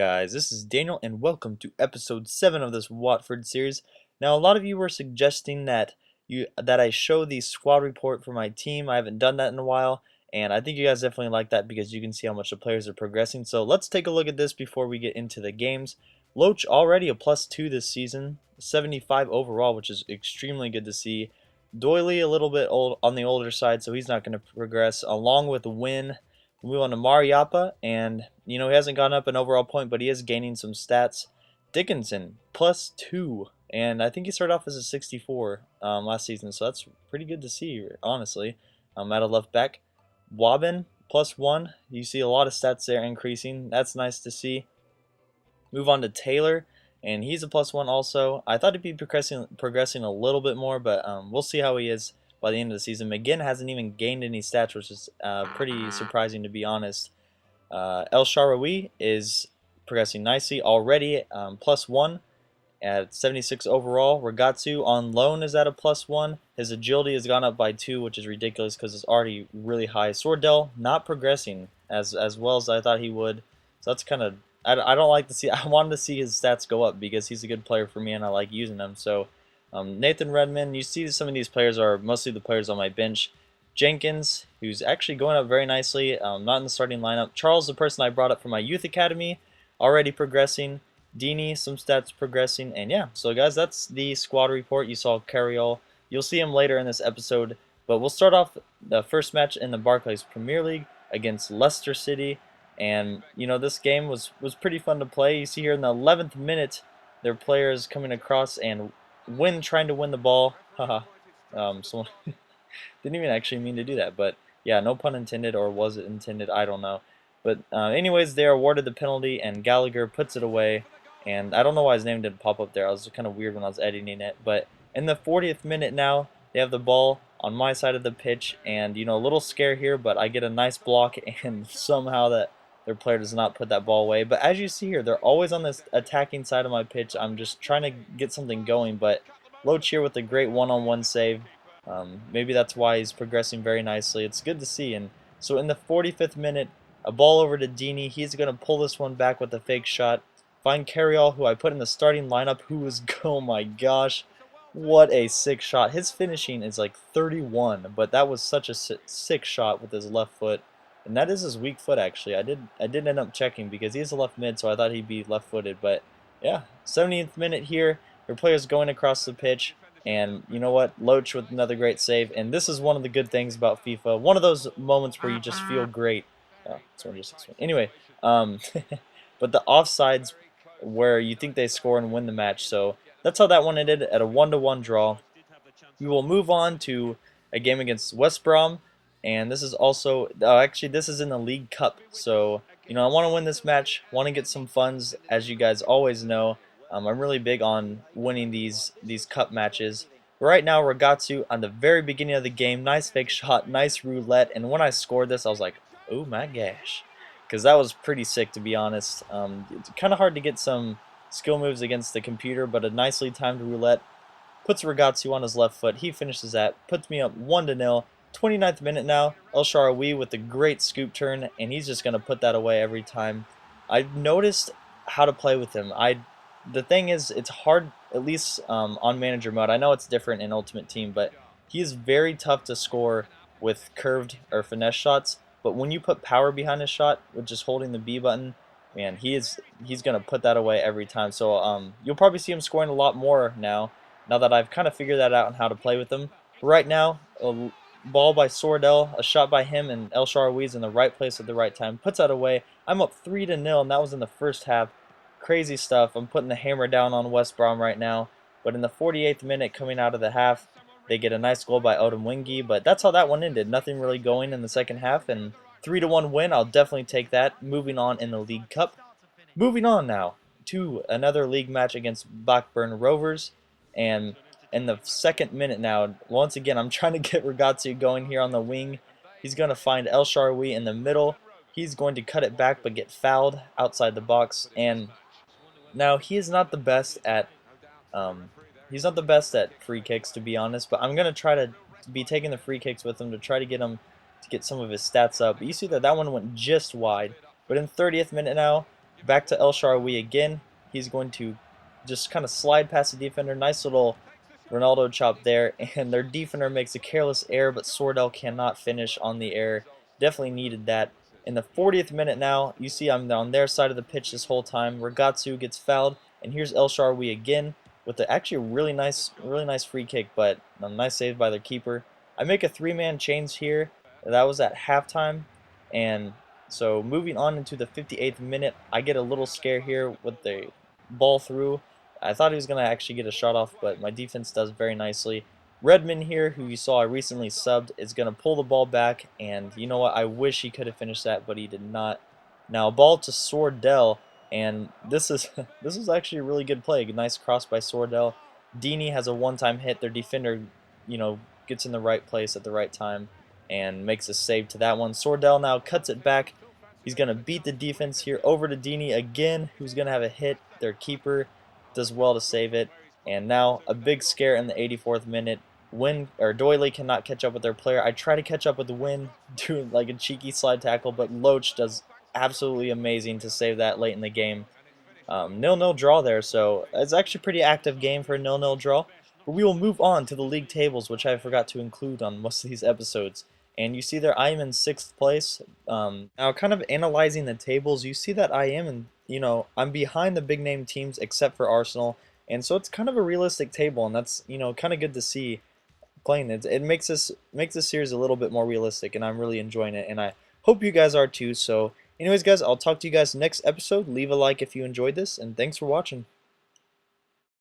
guys, this is Daniel and welcome to episode 7 of this Watford series. Now a lot of you were suggesting that I show the squad report for my team. I haven't done that in a while, and I think you guys definitely like that because you can see how much the players are progressing. So let's take a look at this before we get into the games. Loach already a +2 this season, 75 overall, which is extremely good to see. Doyley a little bit on the older side, so he's not going to progress, along with Win. We move on to Mariappa, and he hasn't gone up an overall point, but he is gaining some stats. Dickinson +2, and I think he started off as a 64 last season, so that's pretty good to see, honestly. At a left back, Wobbin +1. You see a lot of stats there increasing. That's nice to see. Move on to Taylor, and he's a +1 also. I thought he'd be progressing a little bit more, but we'll see how he is by the end of the season. McGinn hasn't even gained any stats, which is pretty surprising to be honest. El Shaarawy is progressing nicely already, +1 at 76 overall. Ragatsu on loan is at a +1. His agility has gone up by 2, which is ridiculous because it's already really high. Sordell not progressing as well as I thought he would, so that's kind of I don't like to see. I wanted to see his stats go up because he's a good player for me and I like using him. So Nathan Redmond, you see some of these players are mostly the players on my bench. Jenkins, who's actually going up very nicely, not in the starting lineup. Charles, the person I brought up from my youth academy, already progressing. Dini, some stats progressing. And yeah, so guys, that's the squad report. You saw Carriol. You'll see him later in this episode. But we'll start off the first match in the Barclays Premier League against Leicester City. And, this game was pretty fun to play. You see here in the 11th minute, their players coming across and trying to win the ball. Haha. Someone didn't even actually mean to do that. But, yeah, no pun intended, or was it intended? I don't know. But, anyways, they are awarded the penalty, and Gallagher puts it away. And I don't know why his name didn't pop up there. I was kind of weird when I was editing it. But in the 40th minute now, they have the ball on my side of the pitch. And, a little scare here, but I get a nice block, and somehow their player does not put that ball away. But as you see here, they're always on this attacking side of my pitch. I'm just trying to get something going. But Loach here with a great one-on-one save. Maybe that's why he's progressing very nicely. It's good to see. And so in the 45th minute, a ball over to Dini. He's going to pull this one back with a fake shot. Find Carriol, who I put in the starting lineup, who is, oh my gosh, what a sick shot. His finishing is like 31, but that was such a sick shot with his left foot. And that is his weak foot, actually. I did end up checking because he's a left mid, so I thought he'd be left-footed. But yeah, 70th minute here. Their players going across the pitch. And you know what? Loach with another great save. And this is one of the good things about FIFA. One of those moments where you just feel great. Oh, it's only just 6 Anyway, but the offsides where you think they score and win the match. So that's how that one ended, at a 1-1 draw. We will move on to a game against West Brom. And this is also, actually this is in the League Cup, so I want to win this match, want to get some funds, as you guys always know. I'm really big on winning these cup matches. Right now, Ragatsu on the very beginning of the game, nice fake shot, nice roulette, and when I scored this, I was like, oh my gosh, because that was pretty sick, to be honest. It's kind of hard to get some skill moves against the computer, but a nicely timed roulette puts Ragatsu on his left foot. He finishes that, puts me up 1-0. 29th minute now, El Shaarawy with a great scoop turn, and he's just going to put that away every time. I've noticed how to play with him. The thing is, it's hard, at least on manager mode. I know it's different in Ultimate Team, but he is very tough to score with curved or finesse shots. But when you put power behind his shot, with just holding the B button, man, he's going to put that away every time. So you'll probably see him scoring a lot more now that I've kind of figured that out and how to play with him. But right now, ball by Sordell, a shot by him, and El Shaarawy's in the right place at the right time. Puts that away. I'm up 3-0, and that was in the first half. Crazy stuff. I'm putting the hammer down on West Brom right now. But in the 48th minute, coming out of the half, they get a nice goal by Odom Wingy. But that's how that one ended. Nothing really going in the second half, and 3-1 win. I'll definitely take that. Moving on in the League Cup. Moving on now to another league match against Blackburn Rovers, and in the 2nd minute now, once again, I'm trying to get Ragatsu going here on the wing. He's going to find El Shaarawy in the middle. He's going to cut it back but get fouled outside the box. And now he is not the best at free kicks, to be honest. But I'm going to try to be taking the free kicks with him to try to get him to get some of his stats up. But you see that one went just wide. But in 30th minute now, Back to El Shaarawy again. He's going to just kind of slide past the defender. Nice little Ronaldo chop there, and their defender makes a careless error, but Sordell cannot finish on the error. Definitely needed that. In the 40th minute now, you see I'm on their side of the pitch this whole time. Ragatsu gets fouled, and here's El Shaarawy again with the actually really nice free kick, but a nice save by their keeper. I make a three-man change here. That was at halftime, and so moving on into the 58th minute, I get a little scare here with the ball through. I thought he was going to actually get a shot off, but my defense does very nicely. Redmond here, who you saw I recently subbed, is going to pull the ball back, and you know what? I wish he could have finished that, but he did not. Now ball to Sordell, and this is this is actually a really good play. A nice cross by Sordell. Dini has a one-time hit. Their defender, gets in the right place at the right time and makes a save to that one. Sordell now cuts it back. He's going to beat the defense here over to Dini again, who's going to have a hit. Their keeper does well to save it. And now a big scare in the 84th minute. Doyley cannot catch up with their player. I try to catch up with the Win, doing like a cheeky slide tackle, but Loach does absolutely amazing to save that late in the game. 0-0 draw there, so it's actually a pretty active game for a 0-0 draw. But we will move on to the league tables, which I forgot to include on most of these episodes. And you see there I am in 6th place. Now kind of analyzing the tables, you see that I am I'm behind the big name teams except for Arsenal. And so it's kind of a realistic table, and that's, kind of good to see playing it. It makes this series a little bit more realistic, and I'm really enjoying it, and I hope you guys are too. So anyways guys, I'll talk to you guys next episode. Leave a like if you enjoyed this, and thanks for watching.